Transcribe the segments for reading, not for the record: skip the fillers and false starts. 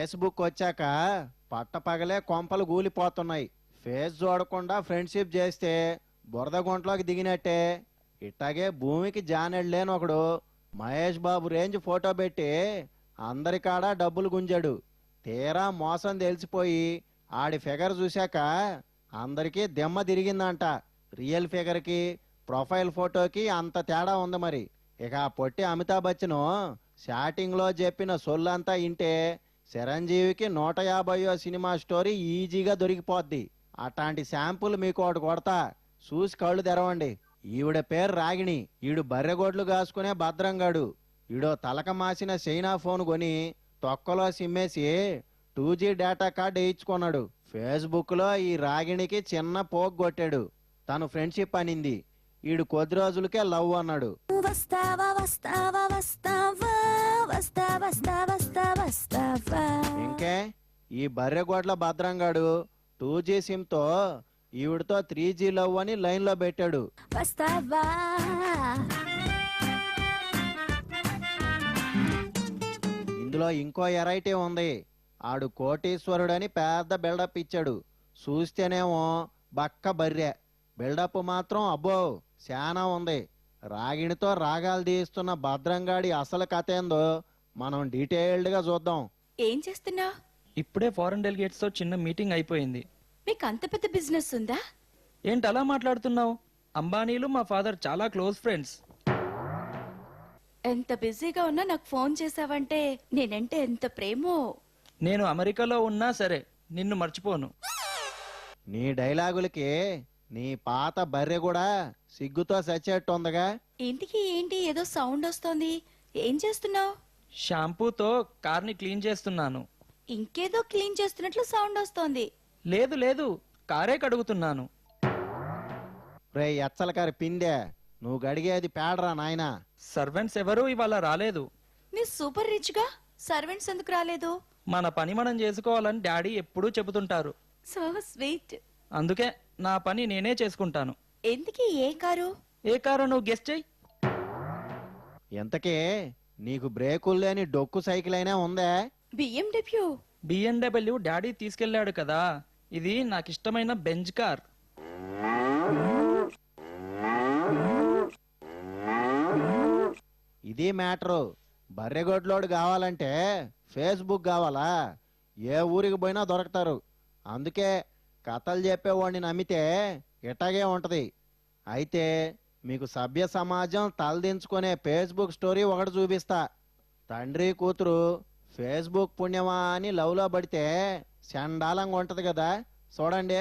Facebook వచ్చాక పట్టపగలే కొంపలు గూలిపోతున్నాయి. ఫేస్ చూడకుండా ఫ్రెండ్షిప్ చేస్తే బురద గుంటలోకి దిగినట్టే. ఇట్టాగే భూమికి జానెళ్ళేని ఒకడు మహేష్ బాబు రేంజ్ ఫోటో పెట్టి అందరికాడా డబ్బులు గుంజాడు. తీరా మోసం తెలిసిపోయి ఆడి ఫిగర్ చూశాక అందరికీ దిమ్మ తిరిగిందంట. రియల్ ఫిగర్కి ప్రొఫైల్ ఫోటోకి అంత తేడా ఉంది మరి. ఇక ఆ పొట్టి అమితాబ్ బచ్చన్ షాటింగ్లో చెప్పిన సొల్లంతా ఇంటే చిరంజీవికి 150వ సినిమా స్టోరీ ఈజీగా దొరికిపోద్ది. అట్లాంటి శాంపుల్ మీకు ఒకటి కొడతా, చూసి కళ్ళు తెరవండి. ఈవిడ పేరు రాగిణి. ఈడు బర్రెగోడ్లు కాసుకునే భద్రంగాడు. ఈడో తలక మాసిన చైనా ఫోన్ కొని తొక్కలో సిమ్మేసి 2G డేటా కార్డు వేయించుకున్నాడు. ఫేస్బుక్ లో ఈ రాగిణికి చిన్న పోక్ కొట్టాడు. తను ఫ్రెండ్షిప్ అనింది. ఈడు కొద్ది రోజులకే లవ్ అన్నాడు. ఇంకే ఈ బర్రెగోడ్ల భద్రంగాడు 2G సిమ్ తో ఈవిడతో 3G లవ్ అని లైన్ లో పెట్టాడు. ఇందులో ఇంకో ఎరైటీ ఉంది. ఆడు కోటీశ్వరుడని పెద్ద బిల్డప్ ఇచ్చాడు. చూస్తేనేమో బక్క బర్రె, బిల్డప్ మాత్రం అబ్బో శానా ఉంది. రాగిణితో రాగాలు తీస్తున్న భద్రంగాడి అసలు కథ ఏందో మనం డీటెయిల్డ్ గా చూద్దాం. ఏం చేస్తున్నా? ఇప్పుడే ఫారెన్ డెలిగేట్స్ తో చిన్న మీటింగ్ అయిపోయింది. మీకు అంత పెద్ద బిజినెస్ ఉందా? ఏంటి అలా మాట్లాడుతున్నావు? అంబానీలు మా ఫాదర్ చాలా క్లోజ్ ఫ్రెండ్స్. ఎంత బిజీగా ఉన్నా నాకు ఫోన్ చేసావంటే నేనంటే ఎంత ప్రేమో. నేను అమెరికాలో ఉన్నా సరే నిన్ను మర్చిపోను. నీ డైలాగులకి నీ పాత బర్రె కూడా సిగ్గుతో సచ్చేట్టుందిగా. ఇంటికి ఏంటి ఏదో సౌండ్ వస్తోంది? ఏం చేస్తున్నావు? షాంపూతో కార్ని క్లీన్ చేస్తున్నాను. ఇంకేదో క్లీన్ చేస్తున్నట్లు సౌండ్ వస్తోంది. లేదు లేదు, కారే కడుగుతున్నాను. రే ఎచ్చలకారి పిందే, నువ్వు గడిగేది పేడరా నాయనా. సర్వెంట్స్ ఎవరూ ఇవాళ రాలేదు. నీ సూపర్ రిచ్ గా సర్వెంట్స్ ఎందుకు రాలేదు? మన పని మనం చేసుకోవాలని డాడీ ఎప్పుడూ చెబుతుంటారు. So sweet. అందుకే నా పని నేనే చేసుకుంటాను. ఎందుకు ఏ కారు? ఏ కారు నువ్వు గెస్ట్ చెయ్యి. ఎంతకే నీకు బ్రేకులు లేని డొక్కు సైకిల్ అయినా ఉందే? BMW. BMW డాడీ తీసుకెళ్లాడు కదా. ఇది నాకిష్టమైన బెంజ్ కార్. ఇది మ్యాటరు. బర్రెగొడ్లోడు కావాలంటే ఫేస్బుక్ కావాలా? ఏ ఊరికి పోయినా దొరకతారు. అందుకే కథలు చెప్పేవాడిని నమ్మితే ఇట్లాగే ఉంటది. అయితే మీకు సభ్య సమాజం తలదించుకునే ఫేస్బుక్ స్టోరీ ఒకటి చూపిస్తా. తండ్రి కూతురు ఫేస్బుక్ పుణ్యమా అని లవ్లో పడితే చండాలంగా ఉంటది కదా, చూడండి.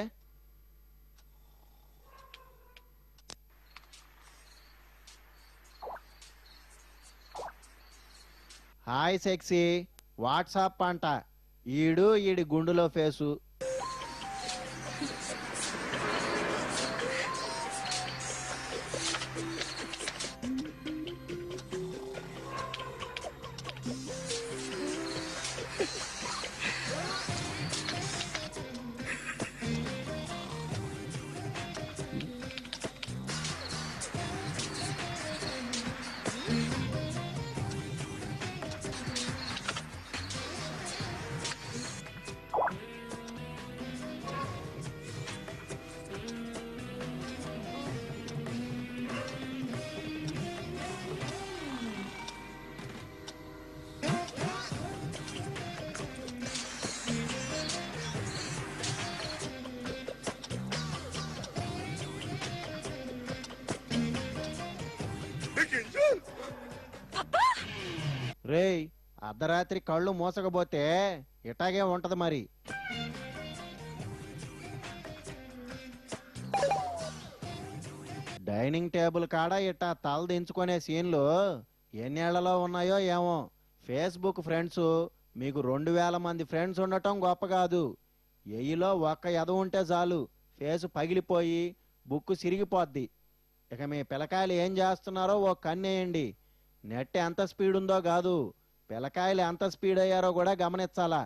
హాయ్ సెక్సీ, వాట్సాప్ అంట. ఈడి గుండులో ఫేసు. రేయ్, అర్ధరాత్రి కళ్ళు మూసకపోతే ఇటాగే ఉంటది మరి. డైనింగ్ టేబుల్ కాడ ఇట్టా తల దించుకునే సీన్లు ఎన్నేళ్లలో ఉన్నాయో ఏమో. ఫేస్బుక్ ఫ్రెండ్స్ మీకు 2000 మంది ఫ్రెండ్స్ ఉండటం గొప్ప కాదు. ఎయ్యిలో ఒక్క ఎద ఉంటే చాలు, ఫేసు పగిలిపోయి బుక్కు సిరిగిపోద్ది. ఇక మీ పిల్లకాయలు ఏం చేస్తున్నారో ఓ కన్నేయండి. నెట్ ఎంత స్పీడ్ ఉందో కాదు, పిల్లకాయలు ఎంత స్పీడ్ అయ్యారో కూడా గమనించాలా.